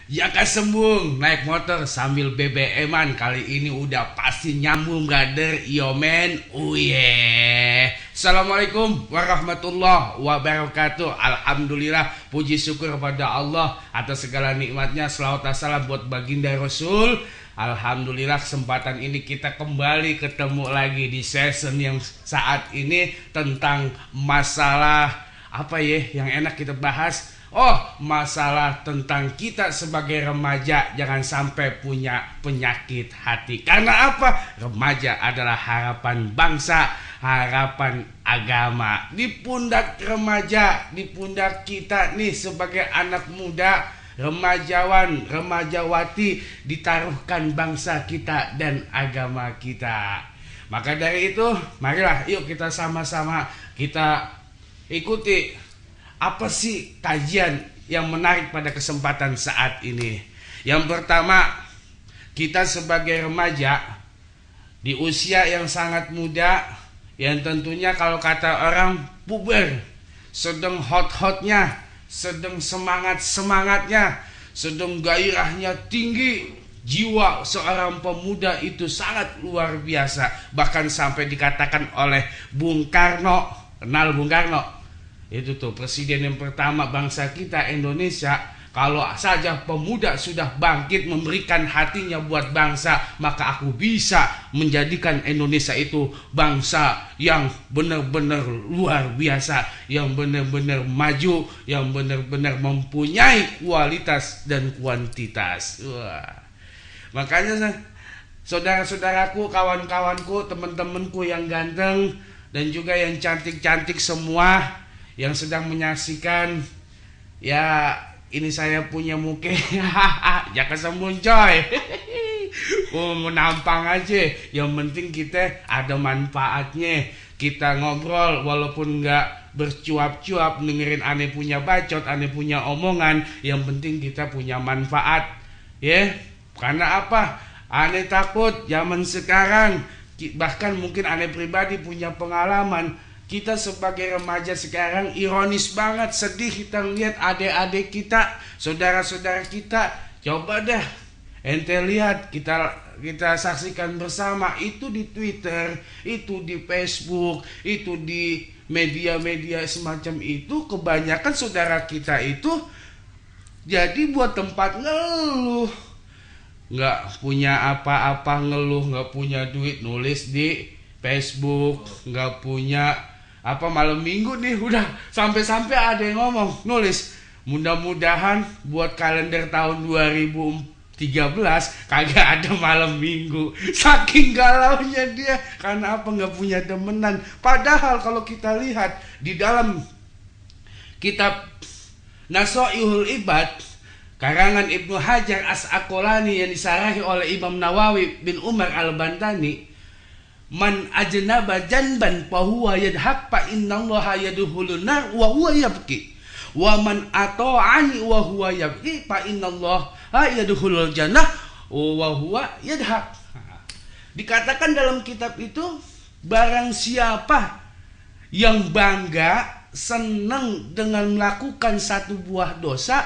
Ya sembung naik motor sambil BBM-an. Kali ini udah pasti nyambung brother. Yo men. Assalamualaikum warahmatullahi wabarakatuh. Alhamdulillah, puji syukur kepada Allah atas segala nikmatnya. Selawat salam buat baginda Rasul. Alhamdulillah, kesempatan ini kita kembali ketemu lagi di season yang saat ini tentang masalah apa ya yang enak kita bahas. Masalah tentang kita sebagai remaja jangan sampai punya penyakit hati. Karena apa? Remaja adalah harapan bangsa, harapan agama. Di pundak remaja, di pundak kita nih sebagai anak muda, remajawan, remajawati, ditaruhkan bangsa kita dan agama kita. Maka dari itu, marilah yuk kita sama-sama kita ikuti apa sih kajian yang menarik pada kesempatan saat ini. Yang pertama, kita sebagai remaja di usia yang sangat muda, yang tentunya kalau kata orang puber, sedang hot-hotnya, sedang semangat-semangatnya, sedang gairahnya tinggi. Jiwa seorang pemuda itu sangat luar biasa. Bahkan sampai dikatakan oleh Bung Karno, kenal Bung Karno? Itu tuh presiden yang pertama bangsa kita Indonesia. Kalau saja pemuda sudah bangkit memberikan hatinya buat bangsa, maka aku bisa menjadikan Indonesia itu bangsa yang benar-benar luar biasa, yang benar-benar maju, yang benar-benar mempunyai kualitas dan kuantitas. Makanya saudara-saudaraku, kawan-kawanku, teman-temanku yang ganteng dan juga yang cantik-cantik semua yang sedang menyaksikan, ya ini saya punya muka jangan sembun coy. Menampang aja, yang penting kita ada manfaatnya. Kita ngobrol walaupun nggak bercuap-cuap, dengerin aneh punya bacot, aneh punya omongan, yang penting kita punya manfaat ya. Karena apa? Aneh takut zaman sekarang, bahkan mungkin aneh pribadi punya pengalaman. Kita sebagai remaja sekarang ironis banget, sedih kita lihat adik-adik kita, saudara-saudara kita. Coba dah ente lihat, kita saksikan bersama, itu di Twitter, itu di Facebook, itu di media-media semacam itu. Kebanyakan saudara kita itu jadi buat tempat ngeluh, nggak punya apa-apa, ngeluh nggak punya duit, nulis di Facebook, nggak punya apa, malam minggu nih udah sampai-sampai ada yang ngomong, nulis mudah-mudahan buat kalender tahun 2013 kagak ada malam minggu. Saking galaunya dia, karena apa? Nggak punya demenan. Padahal kalau kita lihat di dalam kitab Nasoihul Ibad karangan Ibnu Hajar As-Asqalani yang disarahi oleh Imam Nawawi bin Umar Al-Bantani, man ajnaba janban fa huwa yadhaq fa innallaha yadkhulun nar wa huwa yabki wa man ata'ani wa huwa yabki fa innallaha yadkhulul jannah wa huwa yadhaq. Dikatakan dalam kitab itu, barang siapa yang bangga, senang dengan melakukan satu buah dosa,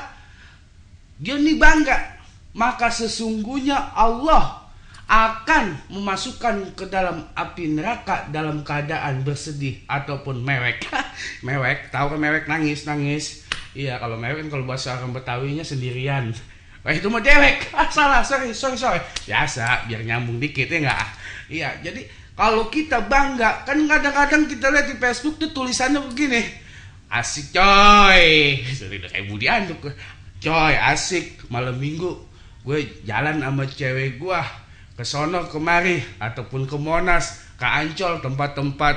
dia ini bangga, maka sesungguhnya Allah akan memasukkan ke dalam api neraka dalam keadaan bersedih ataupun mewek. Mewek, tahu kan mewek? Nangis. Iya, kalau mewek kan kalau bahasa orang Betawinya sendirian. Wah, itu mah dewek. Salah, sorry. Biasa, biar nyambung dikit ya enggak? Iya, jadi kalau kita bangga, kan kadang-kadang kita lihat di Facebook tuh tulisannya begini, asik coy. Kayak Budi Anduk. Coy, asik malam minggu gue jalan sama cewek gue ke sono kemari, ataupun ke Monas, ke Ancol, tempat-tempat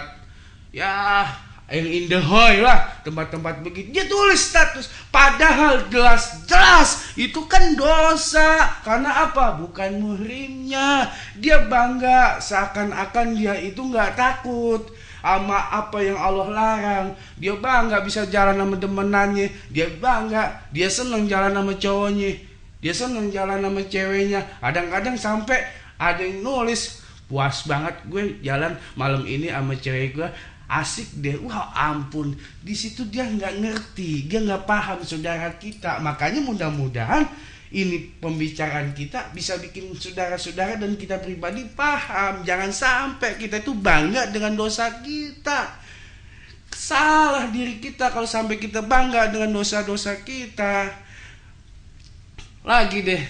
ya yang in the hoy lah, tempat-tempat begitu. Dia tulis status, padahal jelas-jelas itu kan dosa. Karena apa? Bukan muhrimnya. Dia bangga seakan-akan dia itu nggak takut sama apa yang Allah larang. Dia bangga bisa jalan sama demenannya, dia bangga, dia seneng jalan sama cowoknya, dia seneng jalan sama ceweknya. Kadang-kadang sampai ada yang nulis, puas banget gue jalan malam ini sama cewek gue, asik deh, wah ampun, di situ dia nggak ngerti, dia nggak paham saudara kita. Makanya mudah-mudahan ini pembicaraan kita bisa bikin saudara-saudara dan kita pribadi paham. Jangan sampai kita itu bangga dengan dosa kita. Salah diri kita kalau sampai kita bangga dengan dosa-dosa kita. Lagi deh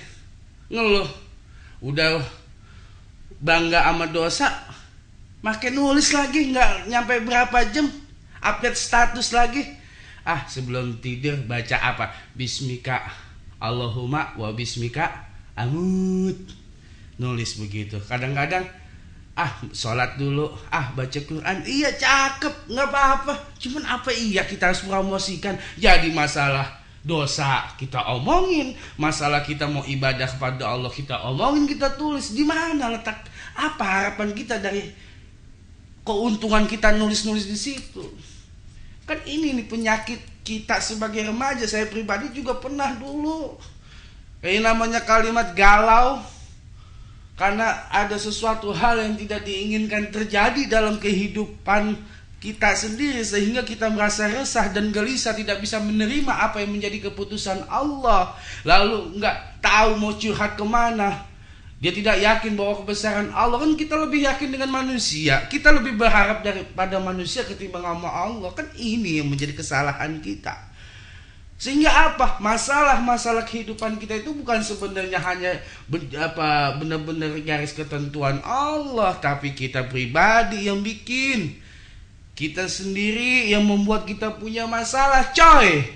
ngeluh, udah bangga sama dosa, makin nulis lagi, nggak nyampe berapa jam update status lagi. Sebelum tidur baca apa? Bismika Allahumma wa bismika amut. Nulis begitu. Kadang-kadang sholat dulu, baca Quran. Iya cakep, nggak apa-apa. Cuman apa iya kita harus promosikan? Jadi masalah dosa kita omongin, masalah kita mau ibadah kepada Allah kita omongin, kita tulis. Di mana letak apa harapan kita dari keuntungan kita nulis-nulis di situ? Kan ini nih penyakit kita sebagai remaja. Saya pribadi juga pernah dulu kayak namanya kalimat galau karena ada sesuatu hal yang tidak diinginkan terjadi dalam kehidupan kita sendiri, sehingga kita merasa resah dan gelisah, tidak bisa menerima apa yang menjadi keputusan Allah, lalu nggak tahu mau curhat kemana. Dia tidak yakin bahwa kebesaran Allah. Kan kita lebih yakin dengan manusia, kita lebih berharap daripada manusia ketimbang sama Allah. Kan ini yang menjadi kesalahan kita. Sehingga apa? Masalah-masalah kehidupan kita itu bukan sebenarnya hanya benar-benar garis ketentuan Allah, tapi kita pribadi yang bikin. Kita sendiri yang membuat kita punya masalah, coy.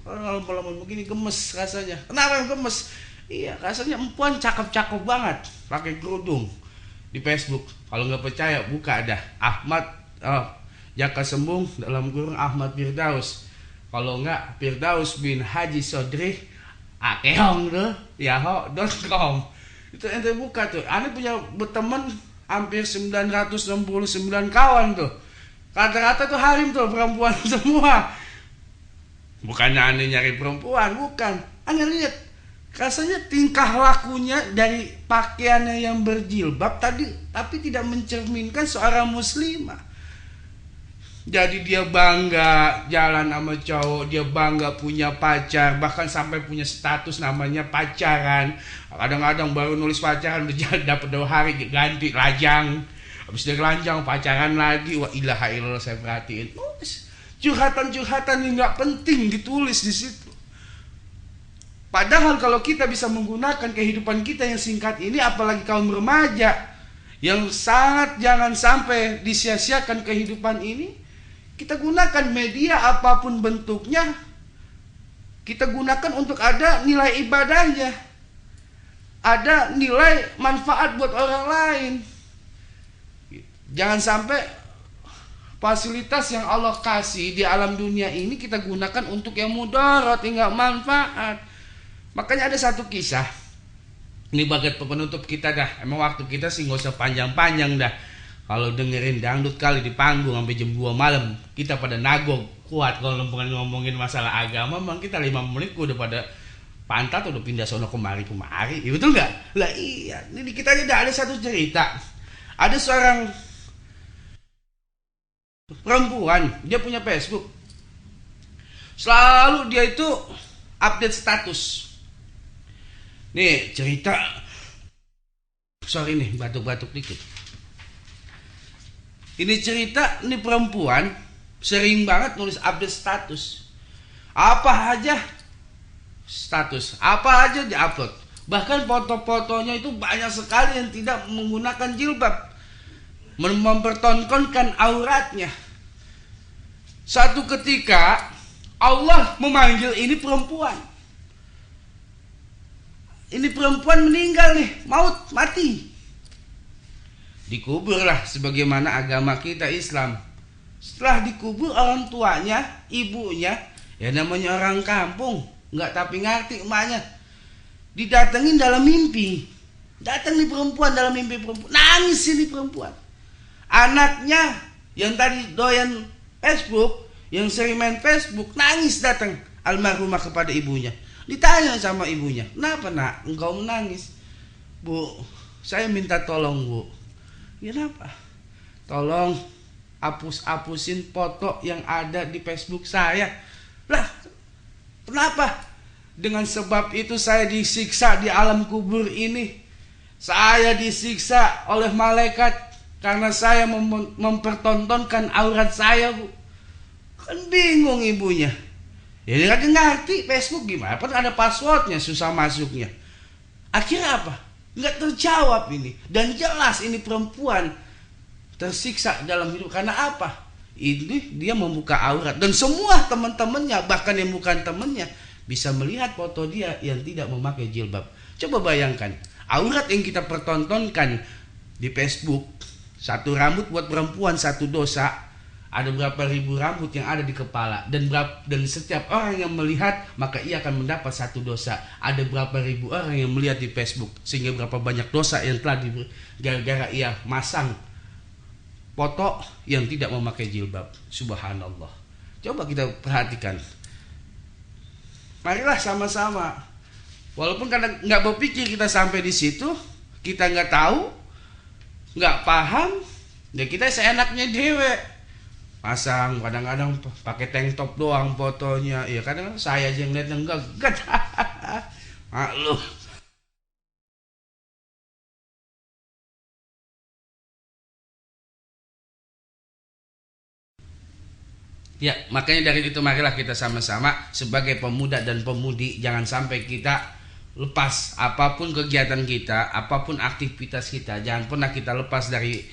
Lama-lama begini gemes rasanya. Kenapa gemes? Iya, rasanya empuan cakep-cakep banget pakai kerudung di Facebook. Kalau nggak percaya buka ada Ahmad Jaka Sembung dalam kurung Ahmad Firdaus. Kalau nggak Firdaus bin Haji Sodri Akeong tuh yahoo.com. Itu ente buka tuh. Ane punya berteman hampir 969 kawan tuh. Rata-rata tuh harim tuh, perempuan semua. Bukannya Ane nyari perempuan, bukan. Ane lihat rasanya tingkah lakunya dari pakaiannya yang berjilbab tapi tidak mencerminkan seorang muslimah. Jadi dia bangga jalan sama cowok, dia bangga punya pacar, bahkan sampai punya status namanya pacaran. Kadang-kadang baru nulis pacaran dapat 2 hari ganti lajang. Habis dia lanjang pacaran lagi. Wah ilaha illallah, saya perhatiin. Curhatan-curhatan yang nggak penting ditulis di situ. Padahal kalau kita bisa menggunakan kehidupan kita yang singkat ini, apalagi kaum remaja yang sangat jangan sampai disia-siakan kehidupan ini. Kita gunakan media apapun bentuknya, kita gunakan untuk ada nilai ibadahnya, ada nilai manfaat buat orang lain. Jangan sampai fasilitas yang Allah kasih di alam dunia ini kita gunakan untuk yang mudarat, enggak manfaat. Makanya ada satu kisah, ini bagian penutup kita dah. Emang waktu kita sih nggak usah panjang-panjang dah. Kalau dengerin dangdut kali di panggung sampai jam 2 malam, kita pada nagok kuat. Kalau ngomongin masalah agama, memang kita 5 menit udah pada pantat, udah pindah sono kemari. Ya, betul nggak? Lah iya, ini kita aja ada satu cerita. Ada seorang perempuan, dia punya Facebook. Selalu dia itu update status. Nih cerita, sorry nih batuk-batuk dikit. Ini cerita, ini perempuan sering banget nulis update status. Apa aja status, apa aja diupload. Bahkan foto-fotonya itu banyak sekali yang tidak menggunakan jilbab, mempertontonkan auratnya. Satu ketika Allah memanggil ini perempuan. Ini perempuan meninggal nih, mati. Dikuburlah sebagaimana agama kita Islam. Setelah dikubur orang tuanya, ibunya, ya namanya orang kampung, nggak tapi ngerti emaknya, didatengin dalam mimpi. Datang nih perempuan dalam mimpi, perempuan nangis. Ini perempuan, anaknya yang tadi doyan Facebook, yang sering main Facebook, nangis datang almarhumah kepada ibunya. Ditanya sama ibunya, kenapa nak engkau menangis? Bu, saya minta tolong bu. Kenapa? tolong hapus-hapusin foto yang ada di Facebook saya. Lah, kenapa? Dengan sebab itu saya disiksa di alam kubur ini. Saya disiksa oleh malaikat karena saya mempertontonkan aurat saya, Bu. Kan bingung ibunya. Ya dia kagak ngerti Facebook gimana, kan ada passwordnya, susah masuknya. Akhirnya apa? Nggak terjawab ini. Dan jelas ini perempuan tersiksa dalam hidup karena apa? Ini dia membuka aurat dan semua teman-temannya, bahkan yang bukan temannya, bisa melihat foto dia yang tidak memakai jilbab. Coba bayangkan, aurat yang kita pertontonkan di Facebook, satu rambut buat perempuan satu dosa, ada berapa ribu rambut yang ada di kepala, dan setiap orang yang melihat maka ia akan mendapat satu dosa. Ada berapa ribu orang yang melihat di Facebook, sehingga berapa banyak dosa yang telah gara-gara ia masang foto yang tidak memakai jilbab. Subhanallah. Coba kita perhatikan. Marilah sama-sama. Walaupun kadang nggak berpikir kita sampai di situ, kita nggak tahu, nggak paham, ya kita seenaknya dewe. Pasang kadang-kadang pakai tank top doang fotonya. Ya kadang saya aja yang lihat enggak. Maklum. Ya, makanya dari itu marilah kita sama-sama sebagai pemuda dan pemudi, jangan sampai kita lepas apapun kegiatan kita, apapun aktivitas kita, jangan pernah kita lepas dari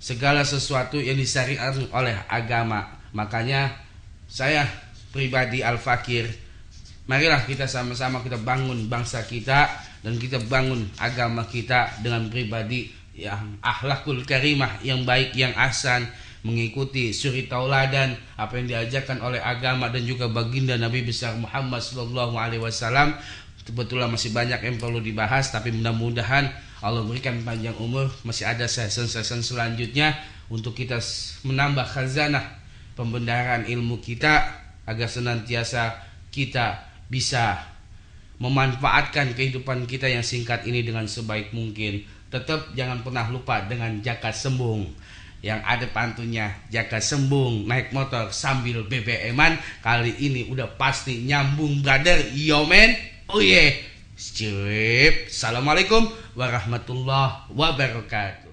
segala sesuatu yang disyariatkan oleh agama. Makanya saya pribadi Al-Fakir, marilah kita sama-sama kita bangun bangsa kita dan kita bangun agama kita dengan pribadi yang akhlakul karimah, yang baik, yang ahsan, mengikuti suri tauladan apa yang diajarkan oleh agama dan juga baginda Nabi besar Muhammad sallallahu alaihi wasallam. Kebetulan masih banyak yang perlu dibahas, tapi mudah-mudahan Allah berikan panjang umur, masih ada season-season selanjutnya untuk kita menambah khazanah pembenaran ilmu kita agar senantiasa kita bisa memanfaatkan kehidupan kita yang singkat ini dengan sebaik mungkin. Tetap jangan pernah lupa dengan jagat sembung yang ada pantunnya, jaga sembung naik motor sambil BBM-an. Kali ini udah pasti nyambung, brother. Yo man, oh yeah, sip. Assalamualaikum warahmatullahi wabarakatuh.